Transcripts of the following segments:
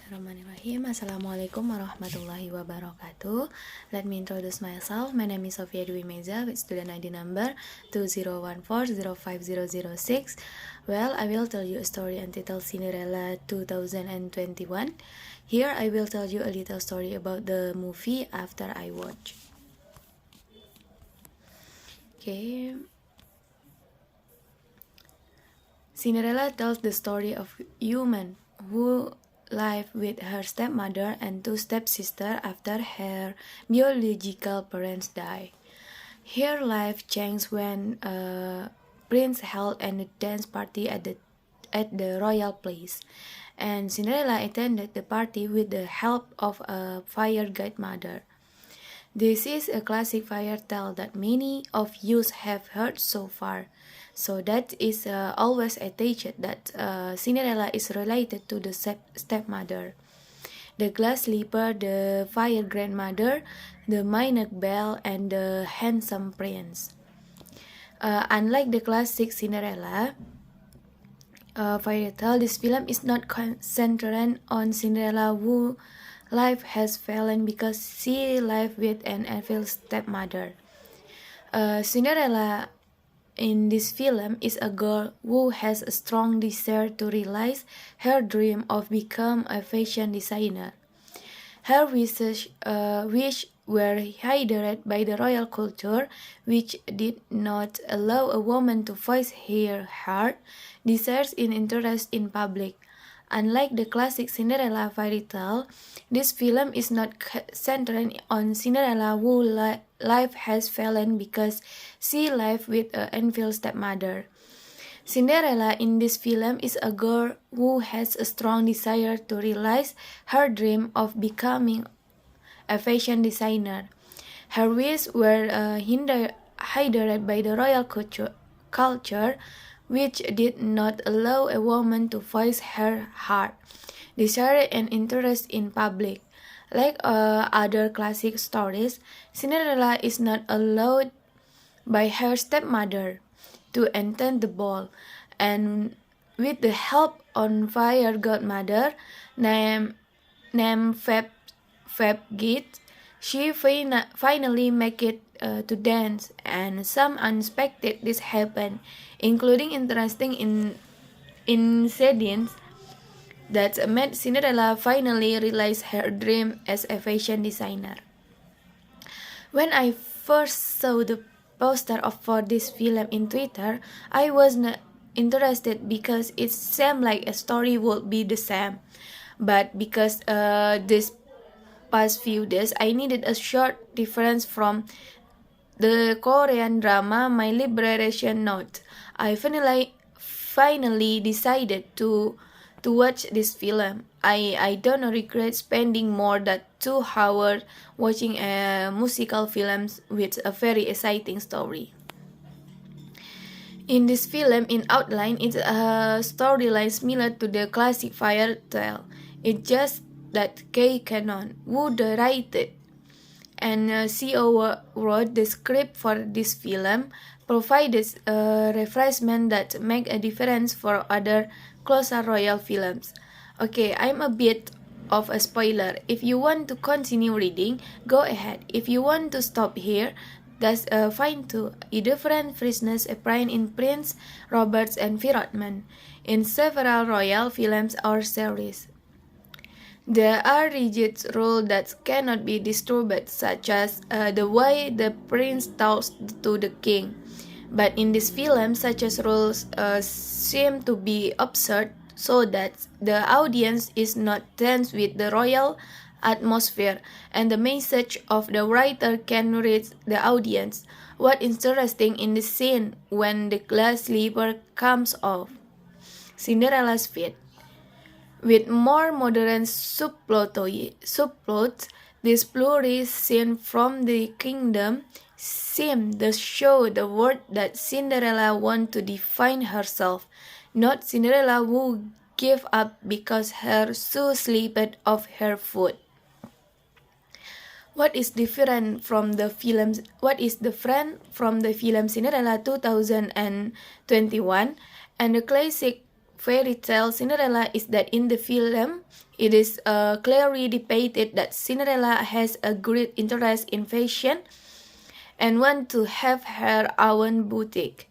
Bismillahirrahmanirrahim. Assalamualaikum warahmatullahi wabarakatuh. Let me introduce myself. My name is Sofia Dwi Meza with student ID number 2014050006. Well, I will tell you a story entitled Cinderella 2021. Here I will tell you a little story about the movie after I watch. Okay. Cinderella tells the story of a woman who lived with her stepmother and two stepsisters after her biological parents died. Her life changed when a prince held a dance party at the royal place, and Cinderella attended the party with the help of a fire godmother. This is a classic fairy tale that many of you have heard so far. So that is always attached that Cinderella is related to the stepmother, the glass slipper, the fire grandmother, the minor belle, and the handsome prince. Unlike the classic Cinderella fairy tale, this film is not centered on Cinderella who life has fallen because she lived with an evil stepmother. Cinderella in this film is a girl who has a strong desire to realize her dream of become a fashion designer. Her wishes were hindered by the royal culture, which did not allow a woman to voice her heart, desires, and interest in public. Unlike the classic Cinderella fairy tale, this film is not centered on Cinderella who life has fallen because she lived with an evil stepmother. Cinderella in this film is a girl who has a strong desire to realize her dream of becoming a fashion designer. Her wishes were hindered by the royal culture, which did not allow a woman to voice her heart, desire, and interest in public. Like other classic stories, Cinderella is not allowed by her stepmother to attend the ball, and with the help of fire godmother named Fabgit, she finally make it to dance, and some unexpected this happened, including interesting incidents that made Cinderella finally realize her dream as a fashion designer. When I first saw the poster for this film in Twitter, I was not interested because it seemed like a story would be the same. But because this past few days I needed a short difference from the Korean drama My Liberation Note, I finally decided to watch this film. I don't regret spending more than 2 hours watching a musical film with a very exciting story. In this film, in outline, it's a storyline similar to the classic fairy tale. It's just that Kay Cannon, who directed and CEO wrote the script for this film, provided a refreshment that make a difference for other closer royal films. Okay, I'm a bit of a spoiler. If you want to continue reading, go ahead. If you want to stop here, that's fine too. A different freshness appearing in Prince Robert's environment in several royal films or series. There are rigid rules that cannot be disturbed, such as the way the prince talks to the king. But in this film, such as rules seem to be absurd, so that the audience is not tense with the royal atmosphere, and the message of the writer can reach the audience. What is interesting in the scene when the glass slipper comes off Cinderella's feet. With more modern subplots, this blurry scene from the kingdom seemed to show the world that Cinderella wants to define herself, not Cinderella who gave up because her shoe slipped off her foot. What is different from the film Cinderella 2021 and the classic fairy tale Cinderella is that in the film, it is clearly depicted that Cinderella has a great interest in fashion and want to have her own boutique.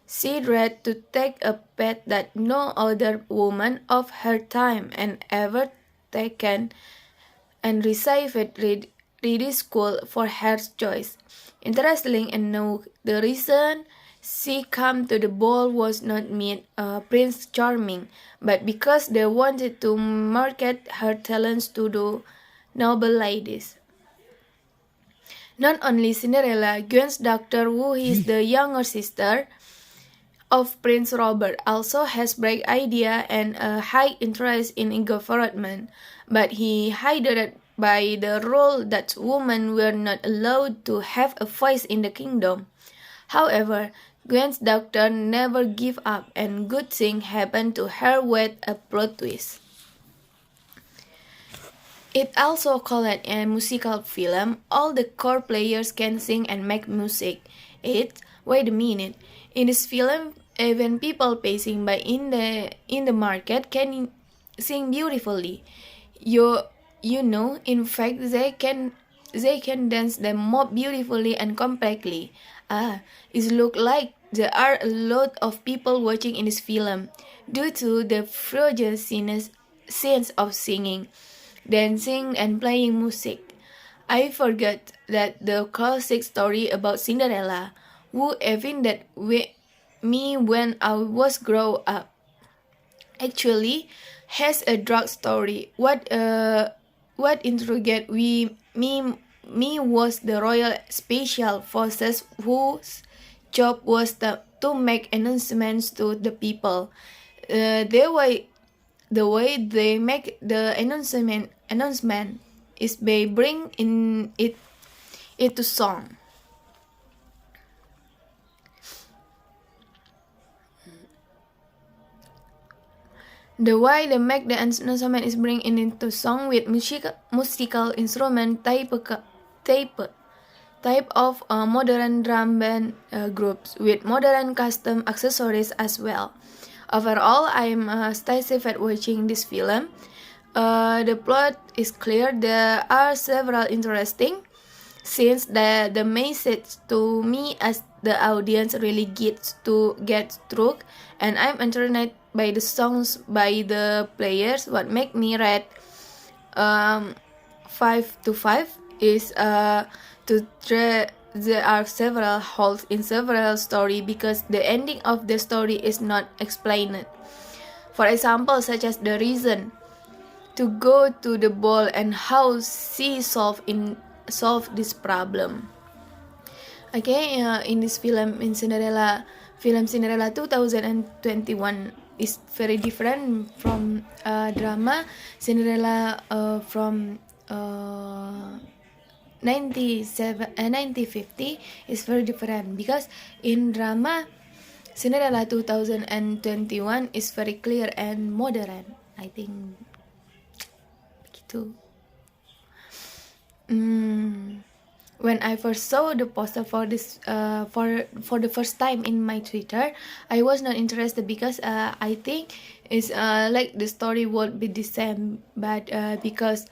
She dread to take a path that no other woman of her time and ever taken, and received ridicule for her choice. Interestingly enough, the reason she came to the ball was not meet Prince Charming, but because they wanted to market her talents to the noble ladies. Not only Cinderella, Gwen's daughter, who is the younger sister of Prince Robert, also has bright idea and a high interest in government, but he hindered by the rule that women were not allowed to have a voice in the kingdom. However, Gwen's daughter never gave up, and good things happened to her with a plot twist. It also called a musical film. All the core players can sing and make music. Wait a minute. In this film, even people passing by in the market can sing beautifully. You know, in fact, they can dance them more beautifully and compactly. It looks like there are a lot of people watching in this film due to the frozen scenes of singing, dancing, and playing music. I forgot that the classic story about Cinderella, who even that me when I was grow up, actually has a drug story. What intrigued me was the Royal Special Forces whose job was to make announcements to the people. The way they make the announcement is by bring in it to song. The way they make the announcement is bring it into song with musical instrument type of modern drum band groups with modern custom accessories as well. Overall, I am satisfied watching this film. The plot is clear. There are several interesting scenes that the message to me as the audience really gets through, and I'm entertained by the songs by the players. What make me rate 5 to 5 is there are several holes in several story because the ending of the story is not explained. For example, such as the reason to go to the ball and how she solve this problem. Okay, in this film, film Cinderella 2021 is very different from drama Cinderella from 1950 is very different because in drama Cinderella 2021 is very clear and modern. I think begitu. When I first saw the poster for this for the first time in my Twitter, I was not interested because I think it's like the story would be the same, but because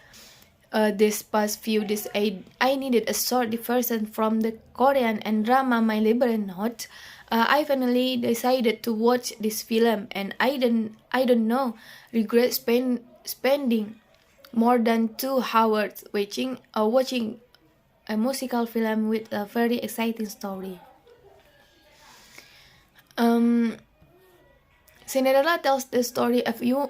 this past few days I needed a short diversion from the Korean and drama My Liberal Note. I finally decided to watch this film, and I don't know regret spending more than 2 hours watching a musical film with a very exciting story. Cinderella tells the story of a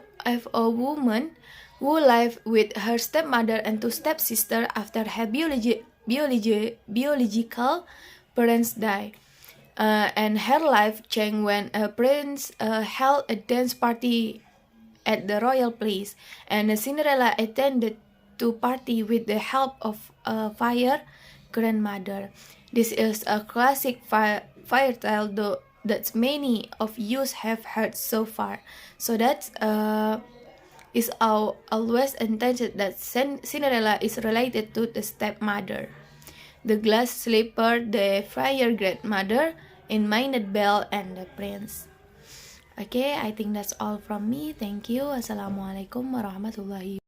woman who lived with her stepmother and 2 stepsisters after her biological parents died. And her life changed when a prince held a dance party at the royal place, and Cinderella attended to party with the help of a fire grandmother. This is a classic fire tale though that many of you have heard so far. So that is always intended that Cinderella is related to the stepmother, the glass slipper, the fire grandmother, in Minded Belle, and the prince. Okay, I think that's all from me. Thank you. Assalamualaikum warahmatullahi